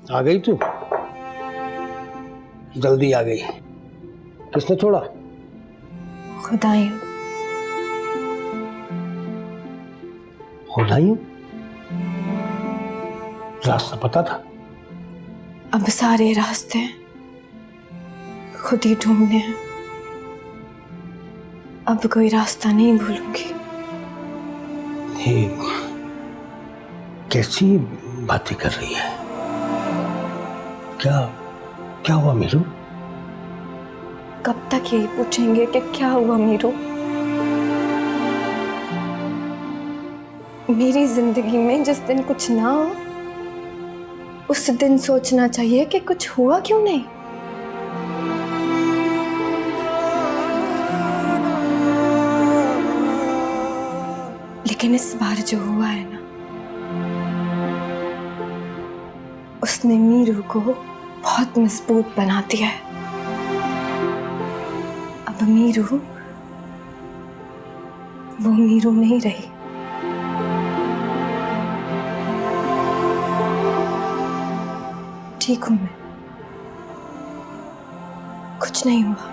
आ गई तू? जल्दी आ गई। किसने छोड़ा? खुदाई। खुदाई? रास्ता पता था? अब सारे रास्ते खुद ही ढूंढने हैं। अब कोई रास्ता नहीं भूलूंगी। ये कैसी बातें कर रही है? क्या क्या हुआ मीरू? कब तक यही पूछेंगे कि क्या हुआ मीरू? मेरी जिंदगी में जिस दिन कुछ ना हो उस दिन सोचना चाहिए कि कुछ हुआ क्यों नहीं। लेकिन इस बार जो हुआ है ना, उसने मीरू को बहुत मजबूत बना दिया है। अब मीरू वो मीरू नहीं रही। ठीक हूं मैं, कुछ नहीं हुआ।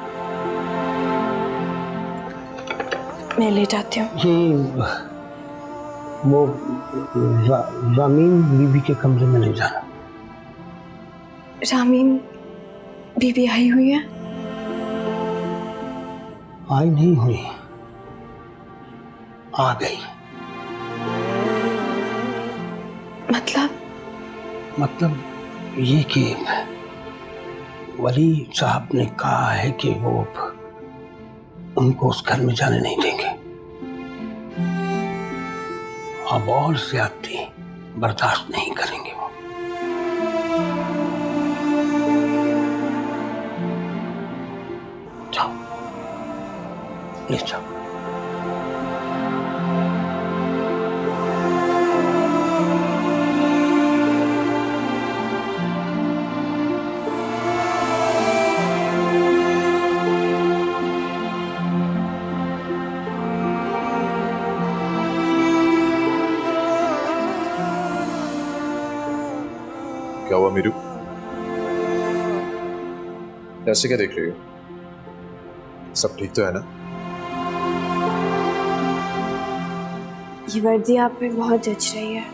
मैं ले जाती हूँ। ये वो रामीन बीबी के कमरे में नहीं जाना। रामीन बीबी आई हुई है? आई नहीं हुई, आ गई। मतलब ये कि वली साहब ने कहा है कि वो उनको उस घर में जाने नहीं देंगे। अब और ज्यादती बर्दाश्त नहीं करेंगे वो। जाओ, ले जाओ। क्या हुआ मीरू? ऐसे क्या देख रही हो? सब ठीक तो है ना? ये वर्दी आप पे बहुत जच रही है।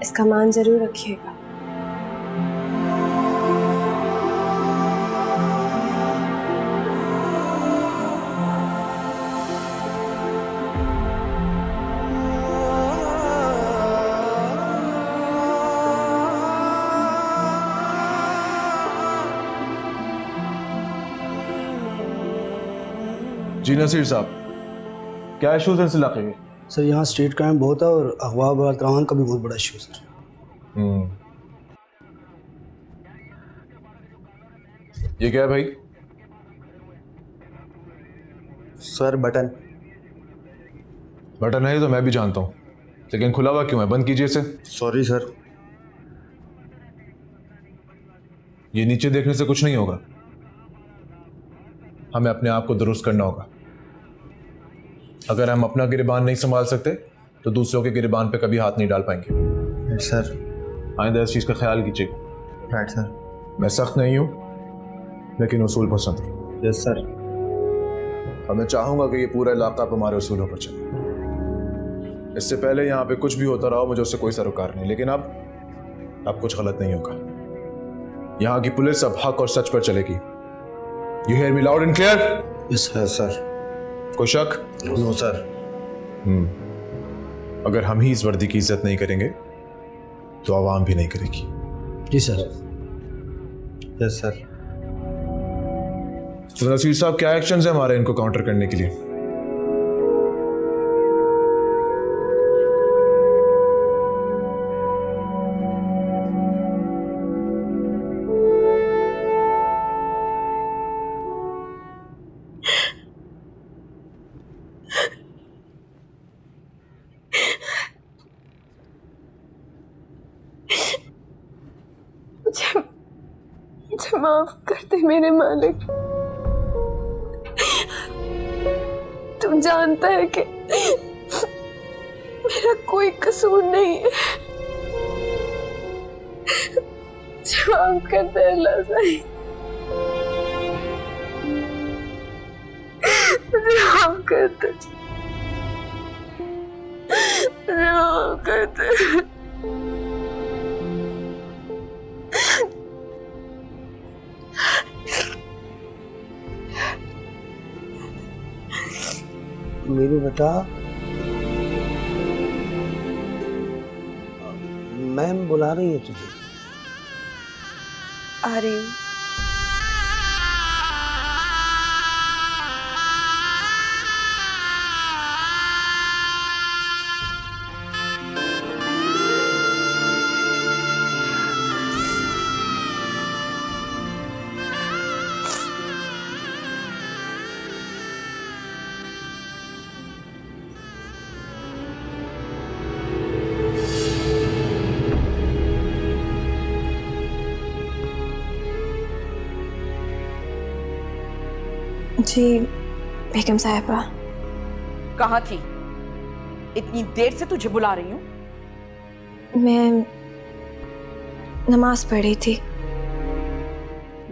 इसका मान जरूर रखिएगा। जी नसीर साहब, क्या इशूज है इस इलाके में? सर यहाँ स्ट्रीट क्राइम बहुत है और अगवा बलात्कार का भी बहुत बड़ा इशू सर। ये क्या है भाई? सर बटन है तो मैं भी जानता हूँ, लेकिन खुला हुआ क्यों है? बंद कीजिए इसे। Sorry sir. ये नीचे देखने से कुछ नहीं होगा, हमें अपने आप को दुरुस्त करना होगा। अगर हम अपना गिरबान नहीं संभाल सकते तो दूसरों के गिरबान पे कभी हाथ नहीं डाल पाएंगे। सर आइंदा इस चीज़ का ख्याल कीजिए। Right sir. मैं सख्त नहीं हूँ लेकिन उसूल पसंद हूँ। Yes sir. और मैं चाहूँगा कि ये पूरा इलाका आप हमारे उसूलों पर चले। इससे पहले यहाँ पे कुछ भी होता रहा, मुझे उससे कोई सरोकार नहीं, लेकिन अब कुछ गलत नहीं होगा। यहाँ की पुलिस अब हक और सच पर चलेगी। You hear me loud and clear? Yes sir. कोई शक? No sir. अगर हम ही इस वर्दी की इज्जत नहीं करेंगे तो आवाम भी नहीं करेगी। जी सर। Yes sir. तो नसीर साहब, क्या एक्शंस है हमारे इनको काउंटर करने के लिए? मुझे माफ कर दे मेरे मालिक। तुम जानता है कि मेरा कोई कसूर नहीं है। माफ कर दे अल्लाह सही, माफ कर दे, माफ कर दे। मेरे बेटा, मैम बुला रही है तुझे। आ रही हूँ। जी बेगम साहिबा। कहाँ थी? इतनी देर से तुझे बुला रही हूँ। मैं नमाज पढ़ रही थी।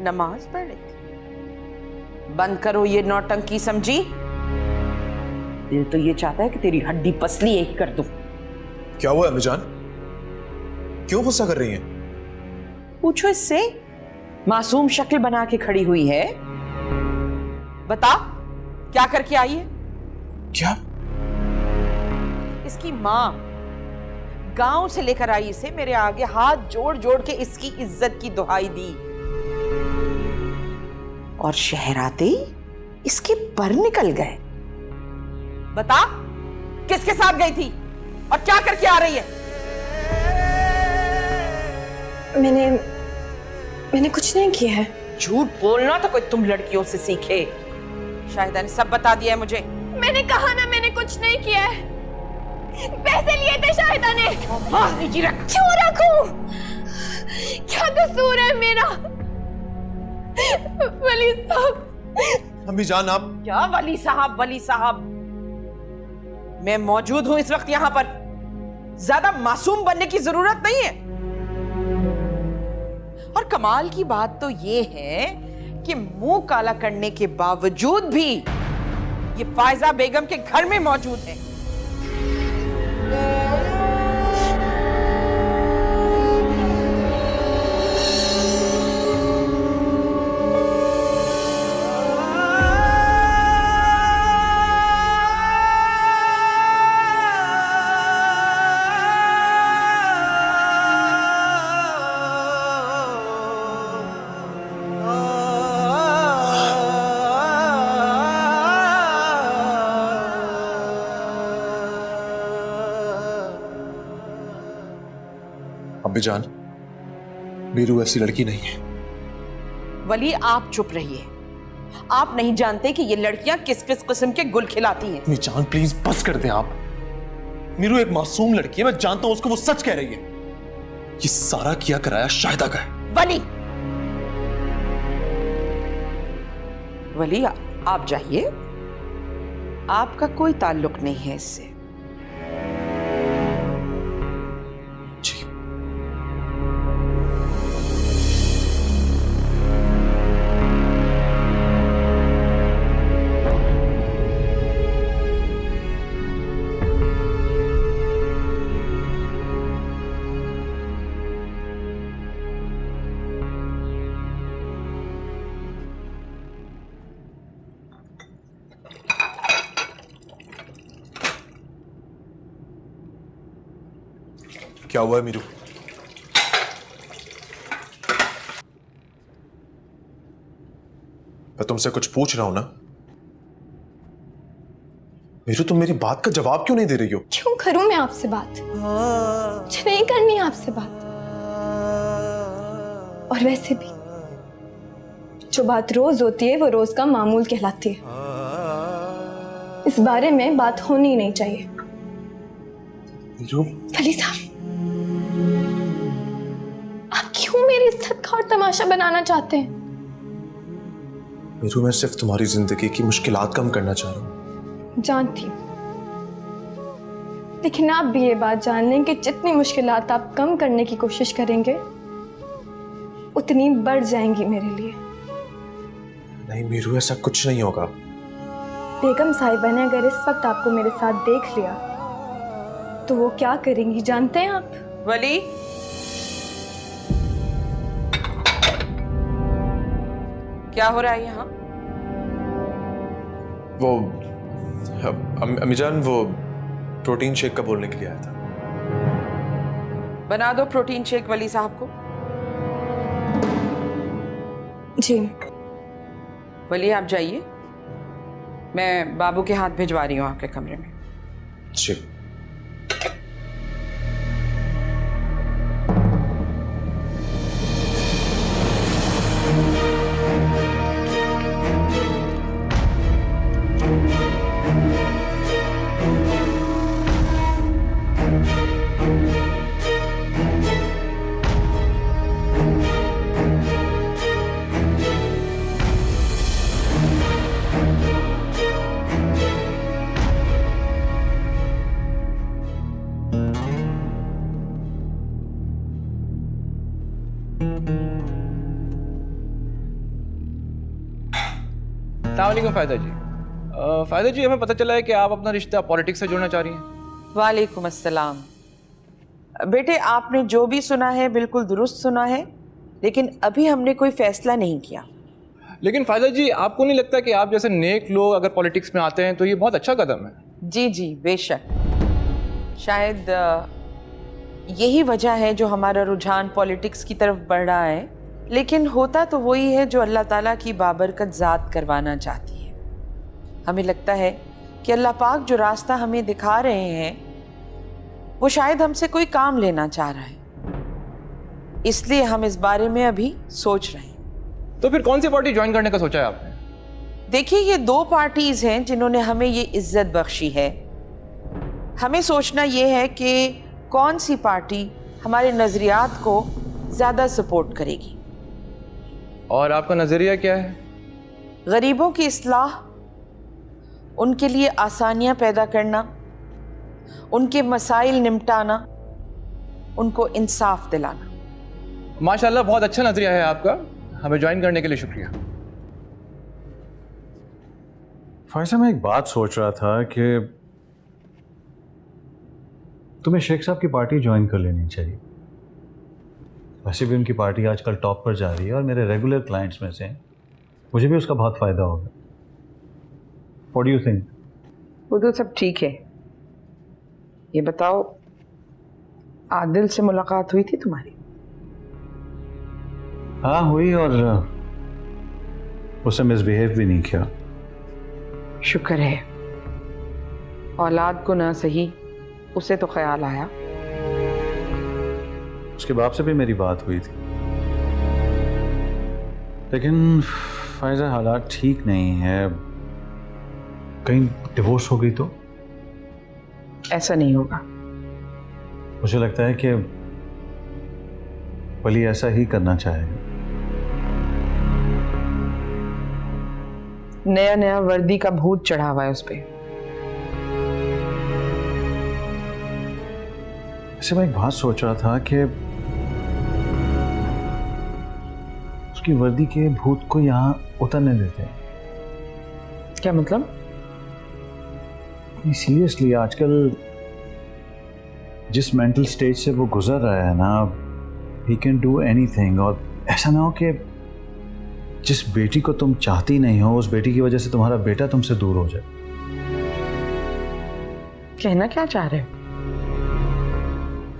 नमाज पढ़ रही थी? बंद करो ये नौटंकी, समझी? दिल तो ये चाहता है कि तेरी हड्डी पसली एक कर दूं। क्या हुआ अम्मी जान? क्यों गुस्सा कर रही हैं? पूछो इससे। मासूम शक्ल बना के खड़ी हुई है। बता क्या करके आई है? क्या? इसकी माँ गांव से लेकर आई इसे, मेरे आगे हाथ जोड़ जोड़ के इसकी इज्जत की दुहाई दी, और शहर आते ही इसके पर निकल गए। बता किसके साथ गई थी और क्या करके आ रही है? मैंने कुछ नहीं किया है। झूठ बोलना तो कोई तुम लड़कियों से सीखे। शाहिदा ने सब बता दिया है मुझे। मैंने कहा ना मैंने कुछ नहीं किया है। पैसे लिए थे शाहिदा ने। क्यों रखूं? क्या कसूर है मेरा? वली साहब। अम्मी जान आप। क्या वली साहब वली साहब? मैं मौजूद हूं इस वक्त यहां पर। ज्यादा मासूम बनने की जरूरत नहीं है। और कमाल की बात तो ये है कि मुंह काला करने के बावजूद भी ये फायजा बेगम के घर में मौजूद है। अम्मी जान, मीरू ऐसी लड़की नहीं है। वली आप चुप रहिए। आप नहीं जानते कि ये लड़कियां किस किस किस्म के गुल खिलाती हैं। अम्मी जान प्लीज बस कर दें आप। मीरू एक मासूम लड़की है, मैं जानता हूं उसको, वो सच कह रही है। ये सारा किया कराया शाहिदा का है। वली, वली आप जाइए। आपका कोई ताल्लुक नहीं है इससे। जी। क्या हुआ है मीरू? मैं तुमसे कुछ पूछ रहा हूं ना। मीरू तुम मेरी बात का जवाब क्यों नहीं दे रही हो? क्यों करूं मैं आपसे बात? मुझे नहीं करनी आपसे बात। और वैसे भी जो बात रोज होती है वो रोज का मामूल कहलाती है। इस बारे में बात होनी ही नहीं चाहिए। मीरू। वली साहब, आप क्यों मेरी इज्जत का और तमाशा बनाना चाहते हैं? मीरू मैं सिर्फ तुम्हारी जिंदगी की मुश्किलात कम करना चाह रहा हूं। जानती हूँ, लेकिन आप भी ये बात जान लें कि जितनी मुश्किलात आप कम करने की कोशिश करेंगे उतनी बढ़ जाएंगी मेरे लिए। नहीं मीरू, ऐसा कुछ नहीं होगा। बेगम साहिबा ने अगर इस वक्त आपको मेरे साथ देख लिया तो वो क्या करेंगी जानते हैं आप? वली, क्या हो रहा है यहाँ? वो अमीजान, वो प्रोटीन शेक का बोलने के लिए आया था। बना दो प्रोटीन शेक वली साहब को। जी। वली आप जाइए, मैं बाबू के हाथ भिजवा रही हूँ आपके कमरे में। जी। अस्सलामुअलैकुम फ़ायदा जी। फ़ायदा जी, हमें पता चला है कि आप अपना रिश्ता पॉलिटिक्स से जोड़ना चाह रही हैं। वालेकुम अस्सलाम। बेटे, आपने जो भी सुना है बिल्कुल दुरुस्त सुना है, लेकिन अभी हमने कोई फैसला नहीं किया। लेकिन फ़ायदा जी, आपको नहीं लगता कि आप जैसे नेक लोग अगर पॉलिटिक्स में आते हैं तो ये बहुत अच्छा कदम है? जी जी बेशक। शायद यही वजह है जो हमारा रुझान पॉलिटिक्स की तरफ बढ़ रहा है, लेकिन होता तो वही है जो अल्लाह ताला की बाबरकत ज़ात करवाना चाहती है। हमें लगता है कि अल्लाह पाक जो रास्ता हमें दिखा रहे हैं वो शायद हमसे कोई काम लेना चाह रहा है, इसलिए हम इस बारे में अभी सोच रहे हैं। तो फिर कौन सी पार्टी ज्वाइन करने का सोचा है आपने? देखिए, ये दो पार्टीज हैं जिन्होंने हमें ये इज्जत बख्शी है। हमें सोचना ये है कि कौन सी पार्टी हमारे नज़रियात को ज़्यादा सपोर्ट करेगी। और आपका नज़रिया क्या है? गरीबों की इस्लाह, उनके लिए आसानियां पैदा करना, उनके मसाइल निपटाना, उनको इंसाफ दिलाना। माशाल्लाह, बहुत अच्छा नज़रिया है आपका। हमें ज्वाइन करने के लिए शुक्रिया। फायजा, मैं एक बात सोच रहा था कि तुम्हें शेख साहब की पार्टी ज्वाइन कर लेनी चाहिए। वैसे भी उनकी पार्टी आजकल टॉप पर जा रही है और मेरे रेगुलर क्लाइंट्स में से हैं। मुझे भी उसका बहुत फ़ायदा होगा। What do you think? वो तो सब ठीक है। ये बताओ, आदिल से मुलाकात हुई थी तुम्हारी? हाँ हुई, और उसे मिसबिहेव भी नहीं किया। शुक्र है, औलाद को ना सही उसे तो ख्याल आया। उसके बाप से भी मेरी बात हुई थी, लेकिन फायजा हालात ठीक नहीं है। कहीं डिवोर्स हो गई तो? ऐसा नहीं होगा। मुझे लगता है कि वली ऐसा ही करना चाहेगा। नया नया वर्दी का भूत चढ़ा हुआ है उस पे। ऐसे मैं एक बात सोच रहा था कि उसकी वर्दी के भूत को यहाँ उतरने देते हैं। क्या मतलब? सीरियसली, आजकल जिस मेंटल स्टेज से वो गुजर रहा है ना, ही कैन डू एनीथिंग। और ऐसा ना हो कि जिस बेटी को तुम चाहती नहीं हो, उस बेटी की वजह से तुम्हारा बेटा तुमसे दूर हो जाए। कहना क्या चाह रहे हो?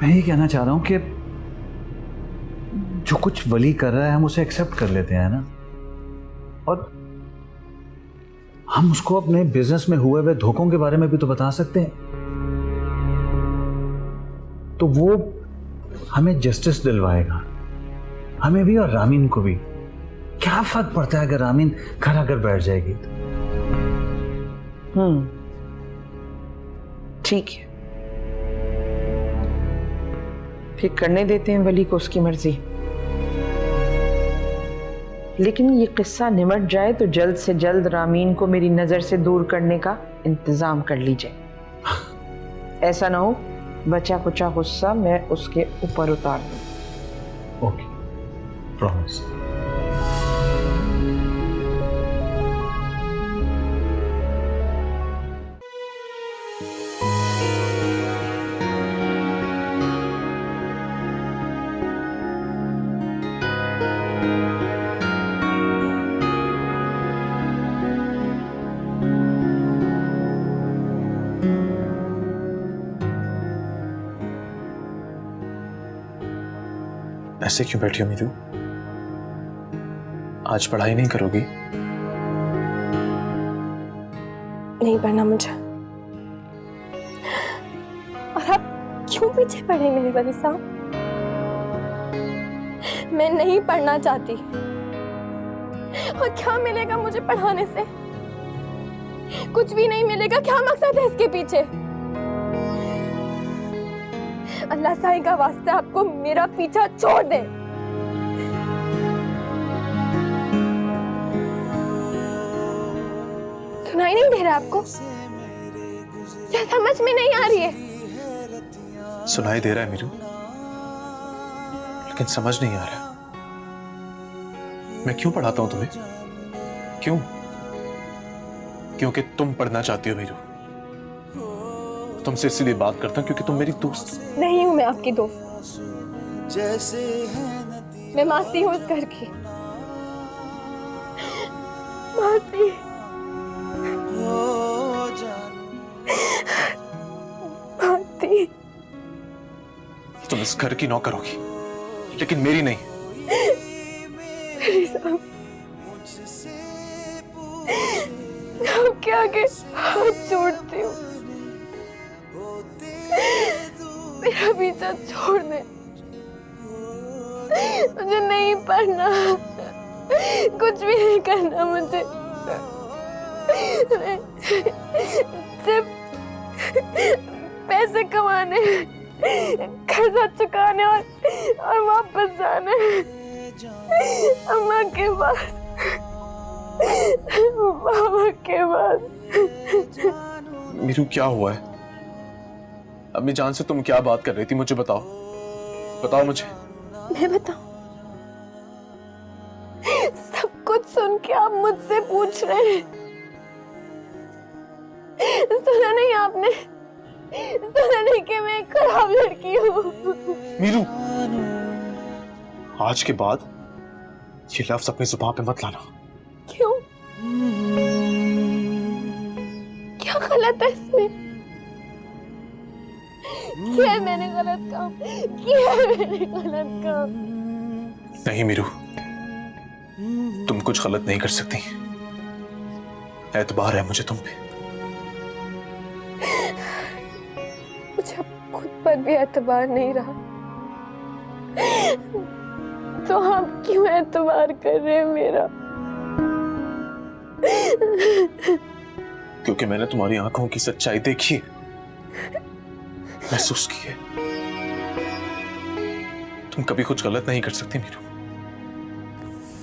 मैं ये कहना चाह रहा हूं कि जो कुछ वली कर रहा है हम उसे एक्सेप्ट कर लेते हैं ना, और हम उसको अपने बिजनेस में हुए हुए धोखों के बारे में भी तो बता सकते हैं। तो वो हमें जस्टिस दिलवाएगा, हमें भी और रामीन को भी। क्या फर्क पड़ता है अगर रामीन घर आकर बैठ जाएगी तो? ठीक है, फिर करने देते हैं वली को उसकी मर्जी। लेकिन ये किस्सा निमट जाए तो जल्द से जल्द रामीन को मेरी नजर से दूर करने का इंतजाम कर लीजिए। ऐसा ना हो बचा कुचा गुस्सा मैं उसके ऊपर उतार दूं। Okay, promise. ऐसे क्यों बैठी हो मीरू? आज पढ़ाई नहीं करोगी? नहीं पढ़ना मुझे। और आप क्यों पीछे पड़े मेरे वली साहब? मैं नहीं पढ़ना चाहती। और क्या मिलेगा मुझे पढ़ाने से? कुछ भी नहीं मिलेगा। क्या मकसद है इसके पीछे? अल्लाह साईं का वास्ता आपको मेरा पीछा छोड़ दे। सुनाई नहीं दे रहा आपको? क्या समझ में नहीं आ रही है? सुनाई दे रहा है मीरू, लेकिन समझ नहीं आ रहा। मैं क्यों पढ़ाता हूं तुम्हें? क्यों? क्योंकि तुम पढ़ना चाहती हो मीरू। तुमसे इसलिए बात करता हूं क्योंकि तुम मेरी दोस्त हो। नहीं हूं मैं आपकी दोस्त। मैं मासी हूं इस घर की। मासी। मासी। तुम इस घर की नौकर होगी, लेकिन मेरी नहीं। आपके आगे हाथ जोड़ती हूँ। मेरा पीछा छोड़ दे। मुझे नहीं पढ़ना, कुछ भी नहीं करना मुझे। सिर्फ पैसे कमाने, कर्जा चुकाने और वापस जाने अम्मा के पास, बाबा के पास। मीरू क्या हुआ है? अम्मी जान से तुम क्या बात कर रही थी? मुझे बताओ, बताओ मुझे। मैं बताऊं? सब कुछ सुन के आप मुझसे पूछ रहे हैं। सुना नहीं आपने? सुना नहीं कि मैं एक खराब लड़की हूँ? मीरू, आज के बाद ये लफ्ज अपनी जुबान पे मत लाना। क्यों? क्या गलत है इसमें? किया है मैंने गलत काम? किया है मैंने गलत काम? नहीं मीरू, तुम कुछ गलत नहीं कर सकती। एतबार है मुझे तुम पे। मुझे अब खुद पर भी एतबार नहीं रहा, तो आप क्यों एतबार कर रहे हैं मेरा? क्योंकि मैंने तुम्हारी आंखों की सच्चाई देखी है, महसूस की है। तुम कभी कुछ गलत नहीं कर सकती मीरू।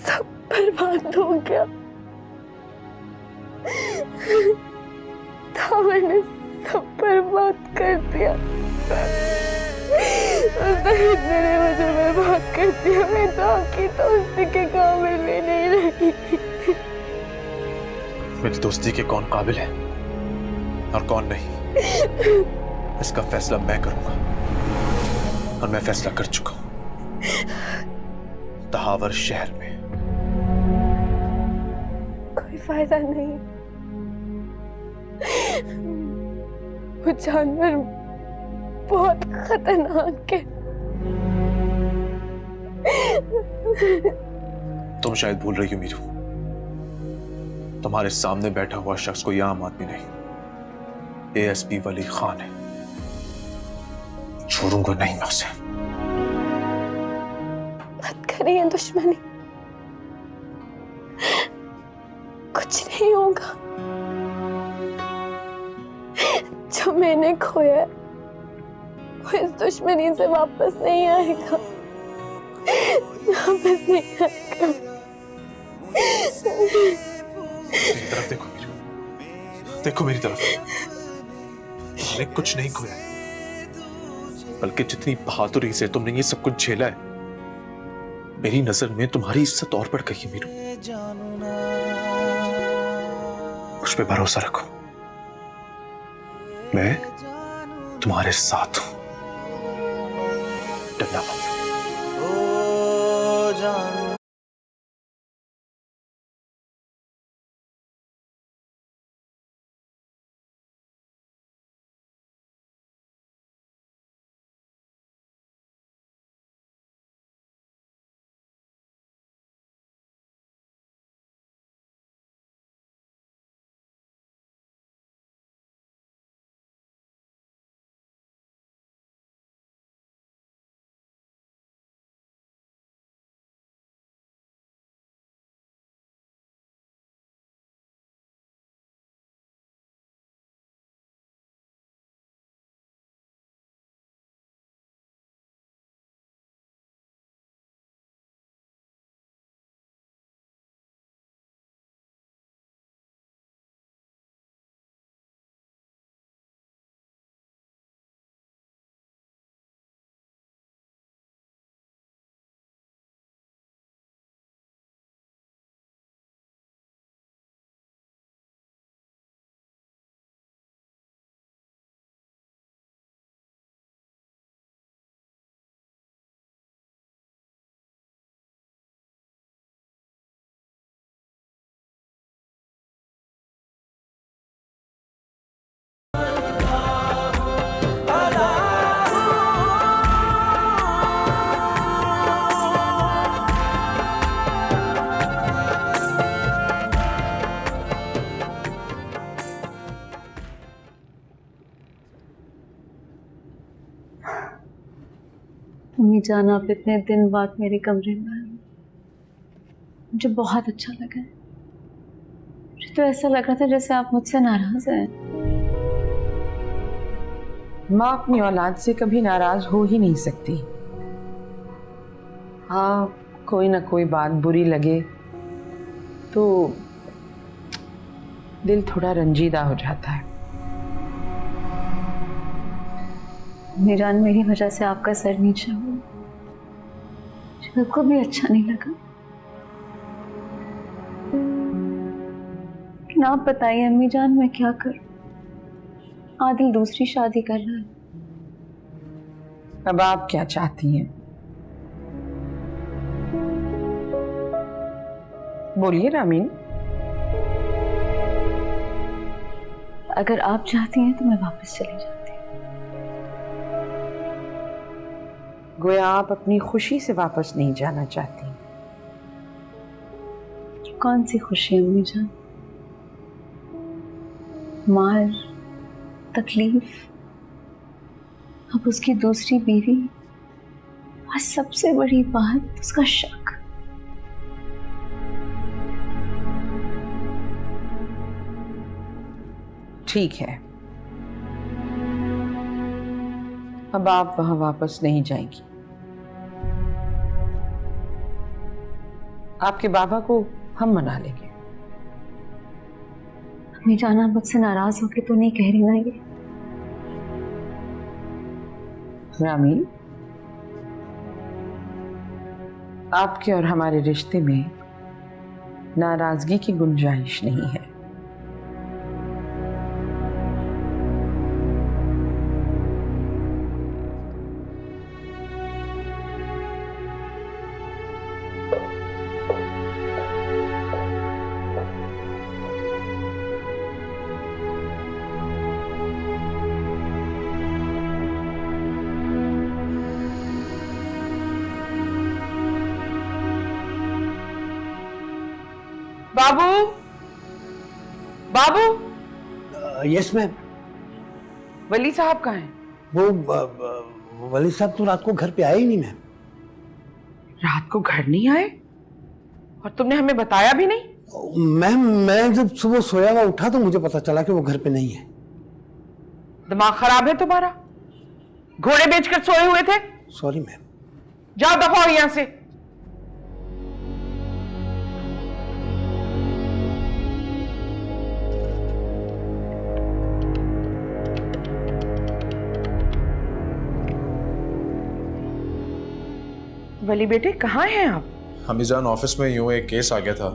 सब बर्बाद हो गया। तावर ने सब बर्बाद कर दिया। उसने मुझे बर्बाद कर दिया। मैं तो आपकी दोस्ती के काबिल भी नहीं रही। मेरी दोस्ती के कौन काबिल है और कौन नहीं, इसका फैसला मैं करूंगा, और मैं फैसला कर चुका हूं। तहावर शहर में कोई फायदा नहीं। वो जानवर बहुत खतरनाक है। तुम शायद भूल रही हो मीरू, तुम्हारे सामने बैठा हुआ शख्स कोई आम आदमी नहीं, एएसपी वली खान है। छोड़ूंगा नहीं मैं उसे। मत करिए दुश्मनी, कुछ नहीं होगा। जो मैंने खोया है, वो इस दुश्मनी से वापस नहीं आएगा। वापस नहीं आएगा। मेरी तरफ देखो मीरू, देखो मेरी तरफ। मैंने कुछ नहीं खोया, बल्कि जितनी बहादुरी से तुमने ये सब कुछ झेला है, मेरी नजर में तुम्हारी इज्जत और बढ़ गई है मीरू। मुझ पे भरोसा रखो, मैं तुम्हारे साथ हूं। डरना मत। मम्मी जान, आप इतने दिन बाद मेरे कमरे में आए, मुझे बहुत अच्छा लगा। मुझे तो ऐसा लग रहा था जैसे आप मुझसे नाराज हैं। माँ अपनी औलाद से कभी नाराज हो ही नहीं सकती। हाँ, कोई ना कोई बात बुरी लगे तो दिल थोड़ा रंजीदा हो जाता है। मीरान, मेरी वजह से आपका सर नीचा हुआ, मुझे बिल्कुल भी अच्छा नहीं लगा। लेकिन आप बताइए अम्मी जान, मैं क्या करूं? आदिल दूसरी शादी कर रहा है। अब आप क्या चाहती हैं? बोलिए रामीन। अगर आप चाहती हैं तो मैं वापस चली जाती। गोया आप अपनी खुशी से वापस नहीं जाना चाहती। कौन सी खुशी अम्मी जान? मार, तकलीफ, अब उसकी दूसरी बीवी, और सबसे बड़ी बात उसका शक। ठीक है, अब आप वहां वापस नहीं जाएंगी। आपके बाबा को हम मना लेंगे। अम्मी जान, आप मुझसे नाराज होके तो नहीं कह रही ना ये? रामीन, आपके और हमारे रिश्ते में नाराजगी की गुंजाइश नहीं है। बाबू, बाबू। Yes ma'am. वली साहब कहाँ हैं? वो वली साहब तो रात को घर पे आए ही नहीं मैम। रात को घर नहीं आए? और तुमने हमें बताया भी नहीं? मैम, मैं जब सुबह सोया हुआ उठा तो मुझे पता चला कि वो घर पे नहीं है। दिमाग खराब है तुम्हारा? घोड़े बेचकर सोए हुए थे? Sorry ma'am. जाओ दफा हो यहां से। वली बेटे, कहाँ हैं आप? हमीजान ऑफिस में यूं एक केस आ गया था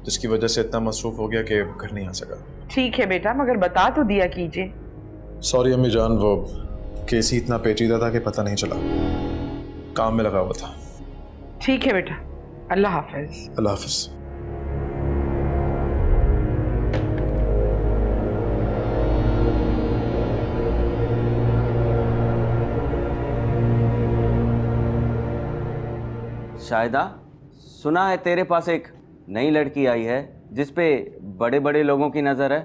जिसकी वजह से इतना मसरूफ हो गया कि घर नहीं आ सका। ठीक है बेटा, मगर बता तो दिया कीजिए। सॉरी अम्मी जान, वो केस ही इतना पेचीदा था कि पता नहीं चला, काम में लगा हुआ था। ठीक है बेटा, अल्लाह हाफिज। अल्लाह हाफिज। शाहिदा, सुना है तेरे पास एक नई लड़की आई है जिस पे बड़े बड़े लोगों की नजर है।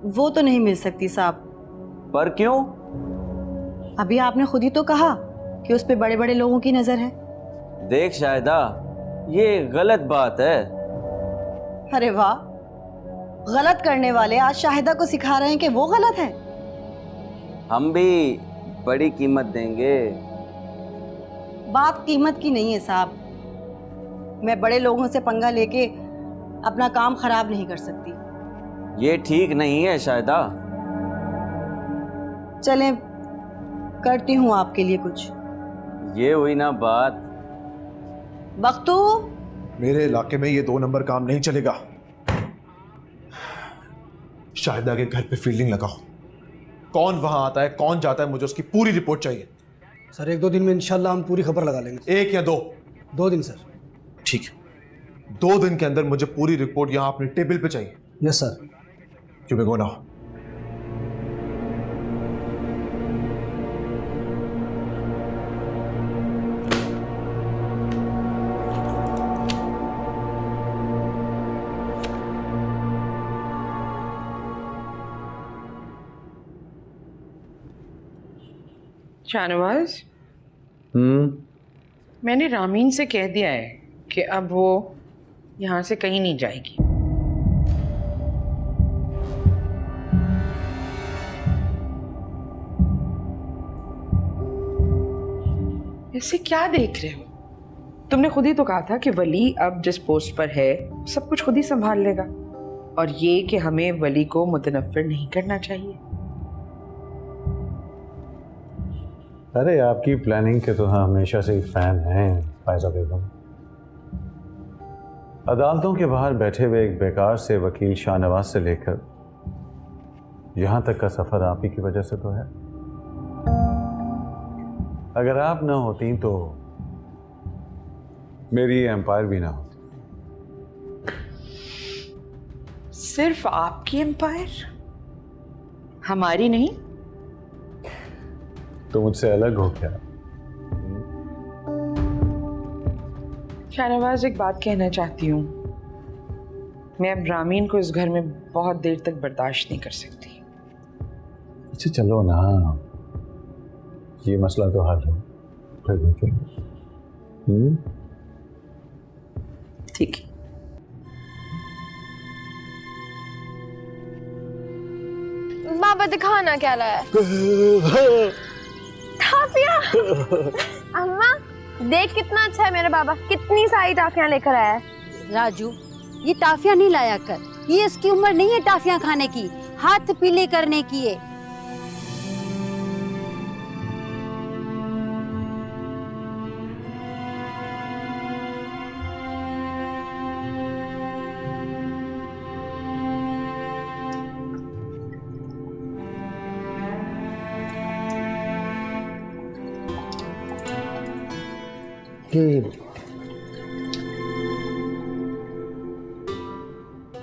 वो तो नहीं मिल सकती साहब। पर क्यों? अभी आपने खुद ही तो कहा कि उस पे बड़े बड़े लोगों की नजर है। देख शाहिदा, ये गलत बात है। अरे वाह, गलत करने वाले आज शाहिदा को सिखा रहे हैं कि वो गलत है। हम भी बड़ी कीमत देंगे। बात कीमत की नहीं है साहब, मैं बड़े लोगों से पंगा लेके अपना काम खराब नहीं कर सकती। ये ठीक नहीं है शाहिदा। चलें, करती हूँ आपके लिए कुछ। ये हुई ना बात। बख्तू, मेरे इलाके में ये 2 नंबर काम नहीं चलेगा। शाहिदा के घर पे फील्डिंग लगाओ। कौन वहां आता है, कौन जाता है, मुझे उसकी पूरी रिपोर्ट चाहिए। सर 1-2 दिन में इंशाल्लाह हम पूरी खबर लगा लेंगे। 1 या 2? 2 दिन सर। ठीक है, 2 दिन के अंदर मुझे पूरी रिपोर्ट यहां अपने टेबल पे चाहिए। Yes sir. क्यों बेगो ना? शाहनवाज, मैंने रामीन से कह दिया है कि अब वो यहाँ से कहीं नहीं जाएगी। ऐसे क्या देख रहे हो? तुमने खुद ही तो कहा था कि वली अब जिस पोस्ट पर है सब कुछ खुद ही संभाल लेगा, और ये कि हमें वली को मुतनफ़िर नहीं करना चाहिए। अरे आपकी प्लानिंग के तो हम हमेशा से ही फैन हैं फायजा बेगम। अदालतों के बाहर बैठे हुए एक बेकार से वकील शाहनवाज से लेकर यहाँ तक का सफ़र आप ही की वजह से तो है। अगर आप ना होती तो मेरी एम्पायर भी ना होती। सिर्फ आपकी एम्पायर, हमारी नहीं? तो मुझसे अलग हो क्या? शाहनवाज, एक बात कहना चाहती हूँ। मैं अब रामीन को इस घर में बहुत देर तक बर्दाश्त नहीं कर सकती। अच्छा चलो ना, ये मसला तो हल हो, फिर देखेंगे। ठीक है। बाबा दिखाना क्या लाया? टाफिया। अम्मा देख कितना अच्छा है मेरा बाबा, कितनी सारी टाफियां लेकर आया है। राजू, ये टाफियां नहीं लाया कर, ये इसकी उम्र नहीं है टाफियां खाने की, हाथ पीले करने की है।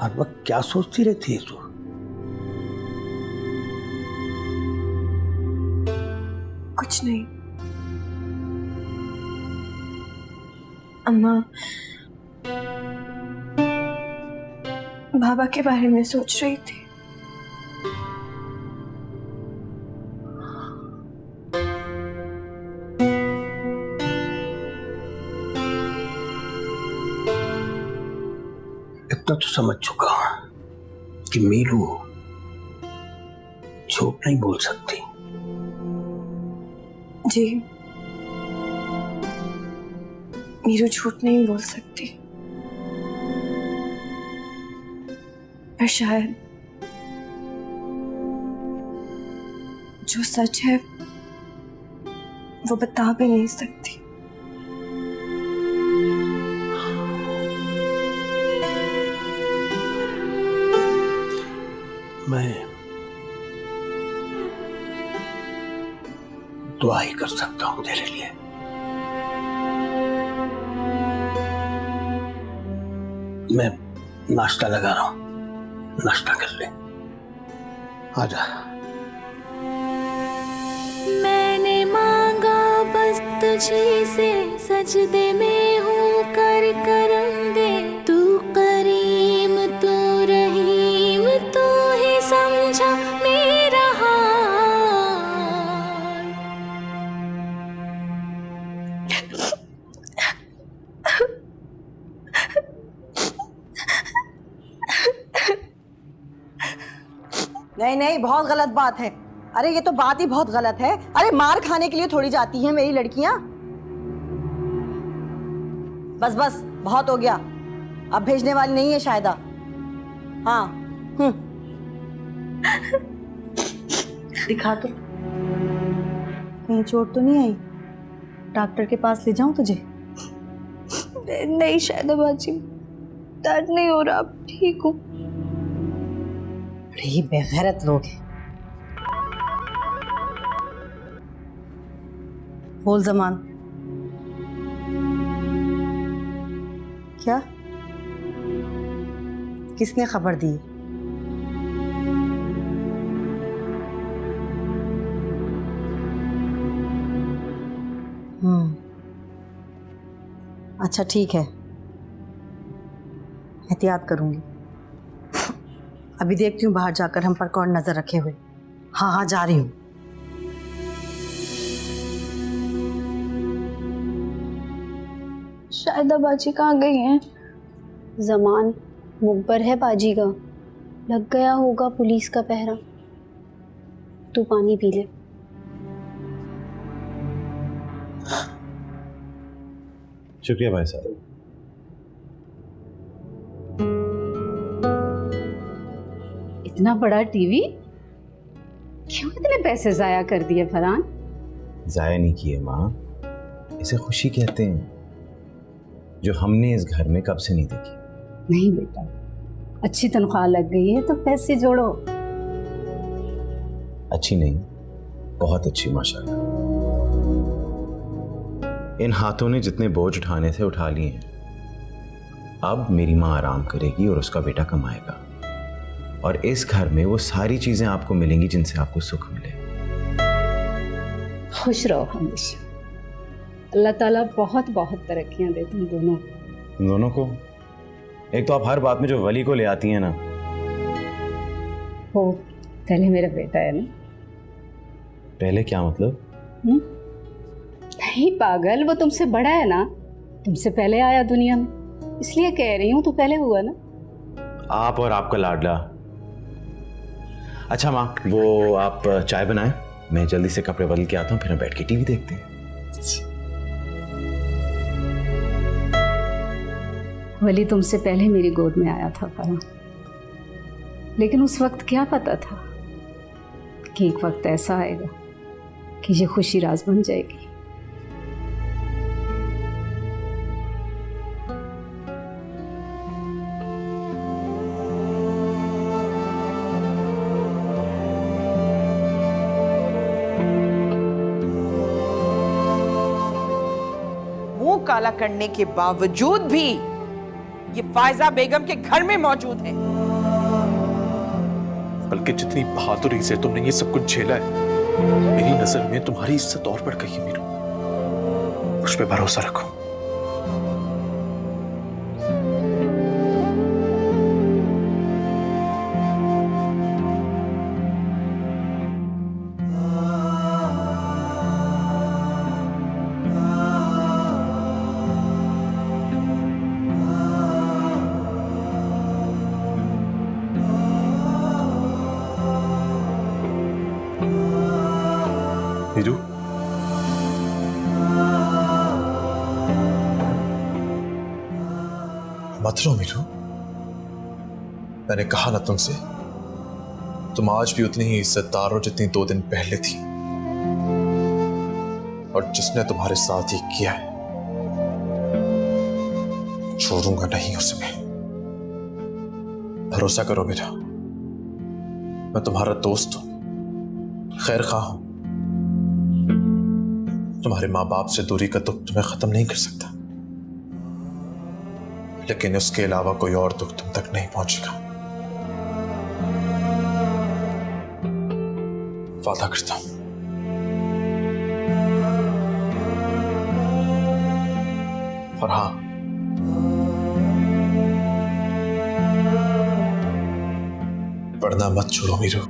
हर वक्त क्या सोचती रहती है तू? कुछ नहीं अम्मा, बाबा के बारे में सोच रही थी। इतना तो समझ चुका हूं कि मीलू झूठ नहीं बोल सकती। जी, मीरू झूठ नहीं बोल सकती, पर शायद जो सच है वो बता भी नहीं सकती। मैं दुआ ही कर सकता हूं तेरे लिए। मैं नाश्ता लगा रहा हूं, नाश्ता कर ले। आजा। मैंने मांगा बस तुझी से, सजदे में हूँ कर करम दे। तू करीम तू रहीम, तू ही समझा मेरा हाल। नहीं नहीं, बहुत गलत बात है। अरे ये तो बात ही बहुत गलत है। अरे मार खाने के लिए थोड़ी जाती हैं मेरी लड़कियां। बस बस, बहुत हो गया। अब भेजने वाली नहीं है शायदा। हाँ। दिखा तो, कहीं चोट तो नहीं आई? डॉक्टर के पास ले जाऊं तुझे? नहीं शायदा बाजी, दर्द नहीं हो रहा, अब ठीक हूँ। अरे ये बेगैरत लोग हैं। बोल जमान, क्या किसने खबर दी? अच्छा ठीक है, एहतियात करूंगी। अभी देखती हूँ बाहर जाकर हम पर कौन नजर रखे हुए। हाँ हाँ, जा रही हूँ। शायदा बाजी कहाँ गई हैं? जमान मुकबर है बाजी का, लग गया होगा पुलिस का पहरा। तू पानी पी ले। शुक्रिया भाई साहब। इतना बड़ा टीवी क्यों इतने पैसे जाया कर दिए फरहान? जाया नहीं किए माँ, इसे खुशी कहते हैं, जो हमने इस घर में कब से नहीं देखी। नहीं बेटा, अच्छी तनख्वाह लग गई है तो पैसे जोड़ो। अच्छी नहीं, बहुत अच्छी माशाल्लाह। इन हाथों ने जितने बोझ उठाने थे उठा लिए हैं। अब मेरी माँ आराम करेगी और उसका बेटा कमाएगा, और इस घर में वो सारी चीजें आपको मिलेंगी जिनसे आपको सुख मिले। खुश रहो हमेशा। अल्लाह ताला बहुत बहुत तरक्कियां दे तुम दोनों को। तुम दोनों को? एक तो आप हर बात में जो वली को ले आती हैं ना। वो पहले मेरा बेटा है ना। पहले क्या मतलब? नहीं पागल, वो तुमसे बड़ा है ना, तुमसे पहले आया दुनिया में, इसलिए कह रही हूँ तू पहले हुआ ना। आप और आपका लाडला। अच्छा माँ, वो आप चाय बनाएं, मैं जल्दी से कपड़े बदल के आता हूँ, फिर हम बैठ के टीवी देखते हैं। वली तुमसे पहले मेरी गोद में आया था फरहान, लेकिन उस वक्त क्या पता था कि एक वक्त ऐसा आएगा कि ये खुशी राज बन जाएगी। मुंह काला करने के बावजूद भी ये फायजा बेगम के घर में मौजूद है। बल्कि जितनी बहादुरी से तुमने ये सब कुछ झेला है, मेरी नजर में तुम्हारी इज्जत और बढ़ गई है मीरू। उस पे भरोसा रखो। मीरू, मत रो मीरू। मैंने कहा ना तुमसे, तुम आज भी उतनी ही इज्जतदार हो जितनी 2 दिन पहले थी, और जिसने तुम्हारे साथ ही किया है छोड़ूंगा नहीं उसे मैं। भरोसा करो मेरा, मैं तुम्हारा दोस्त हूं, खैर खा हूं। तुम्हारे माँ बाप से दूरी का दुख तुम्हें खत्म नहीं कर सकता, लेकिन उसके अलावा कोई और दुख तुम तक नहीं पहुंचेगा। वादा करता हूं। और हाँ, पढ़ना मत छोड़ो मीरू,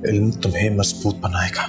इल्म तुम्हें मजबूत बनाएगा।